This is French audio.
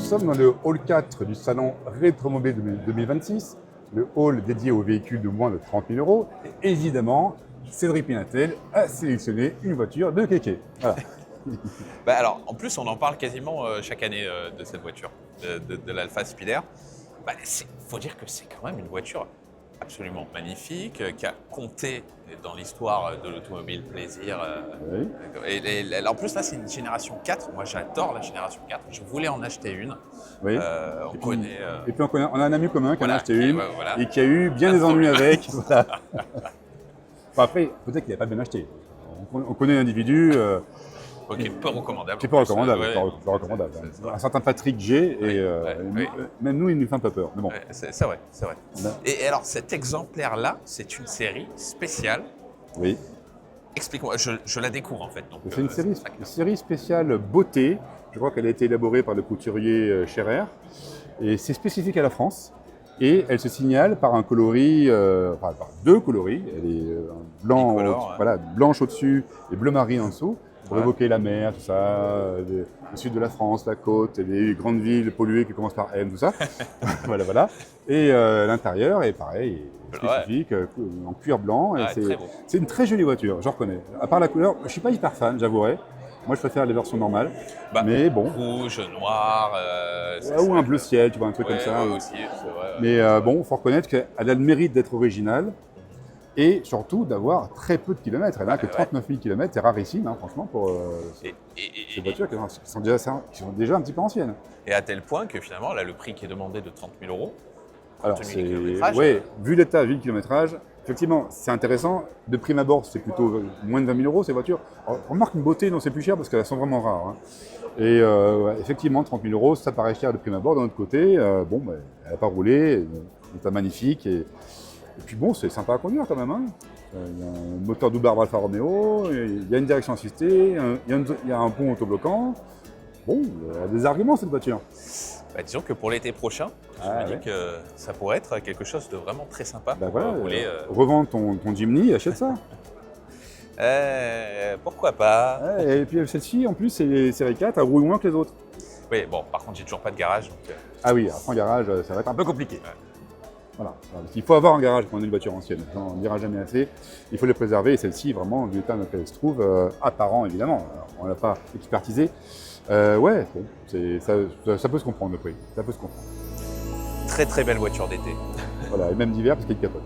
sommes dans le hall 4 du salon Rétromobile 2026, le hall dédié aux véhicules de moins de 30 000 euros. Et évidemment, Cédric Pinatel a sélectionné une voiture de kéké. Voilà. Bah alors, en plus, on en parle quasiment chaque année de cette voiture, de l'Alfa Spider. Bah, faut dire que c'est quand même une voiture absolument magnifique, qui a compté dans l'histoire de l'automobile plaisir. Oui. En plus, là, c'est une génération 4. Moi, j'adore la génération 4. Je voulais en acheter une. Oui. Et puis on a un ami commun qui en a acheté une voilà. et qui a eu bien des ennuis avec. Voilà. Enfin, après, peut-être qu'il n'a pas bien acheté. On connaît l'individu. Ok, peu recommandable. C'est pas recommandable. Ouais, peu recommandable. Un certain Patrick G. Et même nous, il nous fait un peu peur. Mais bon. Ouais, c'est vrai, c'est vrai. Et alors, cet exemplaire-là, c'est une série spéciale. Oui. Explique-moi, je la découvre en fait. C'est une série spéciale beauté. Je crois qu'elle a été élaborée par le couturier Scherer. Et c'est spécifique à la France. Et elle se signale par un coloris, par deux coloris. Elle est blanche au-dessus et bleu marine en dessous. Pour évoquer la mer, tout ça, le sud de la France, la côte, les grandes villes polluées qui commencent par M, tout ça. voilà. Et l'intérieur est pareil, spécifique, en cuir blanc. Et c'est une très jolie voiture, je reconnais. À part la couleur, je ne suis pas hyper fan, j'avouerai. Moi, je préfère les versions normales. Mais bon. Rouge, noir. Ou un bleu ciel, tu vois, un truc comme ça. Aussi, c'est vrai. Mais bon, il faut reconnaître qu'elle a le mérite d'être originale. Et surtout d'avoir très peu de kilomètres. Elle n'a que 39 000 km, c'est rarissime, hein, franchement, pour ces voitures qui sont déjà un petit peu anciennes. Et à tel point que finalement, là, le prix qui est demandé de 30 000 euros, alors, vu l'état, vu le kilométrage, effectivement, c'est intéressant. De prime abord, c'est plutôt moins de 20 000 euros ces voitures. Alors, remarque une beauté, non, c'est plus cher parce qu'elles sont vraiment rares. Hein. Et effectivement, 30 000 euros, ça paraît cher de prime abord. D'un autre côté, elle n'a pas roulé, l'état magnifique. Et puis bon, c'est sympa à conduire quand même. Hein. Il y a un moteur double barbe Alfa Romeo, il y a une direction assistée, il y a un pont autobloquant. Bon, elle a des arguments cette voiture. Bah, disons que pour l'été prochain, je me dis que ça pourrait être quelque chose de vraiment très sympa pour rouler. Revends ton Jimny, achète ça. Pourquoi pas. Et puis celle-ci, en plus, c'est série 4, elle roule moins que les autres. Oui, bon, par contre, j'ai toujours pas de garage. Donc, Ah oui, après en garage, ça va être un peu compliqué. Ouais. Voilà. Il faut avoir un garage quand on a une voiture ancienne. On ne dira jamais assez. Il faut les préserver. Et celle-ci, vraiment, vu l'état dans lequel elle se trouve, apparent évidemment, on ne l'a pas expertisé. Ça peut se comprendre le prix. Ça peut se comprendre. Très très belle voiture d'été. Voilà, et même d'hiver parce qu'il capote.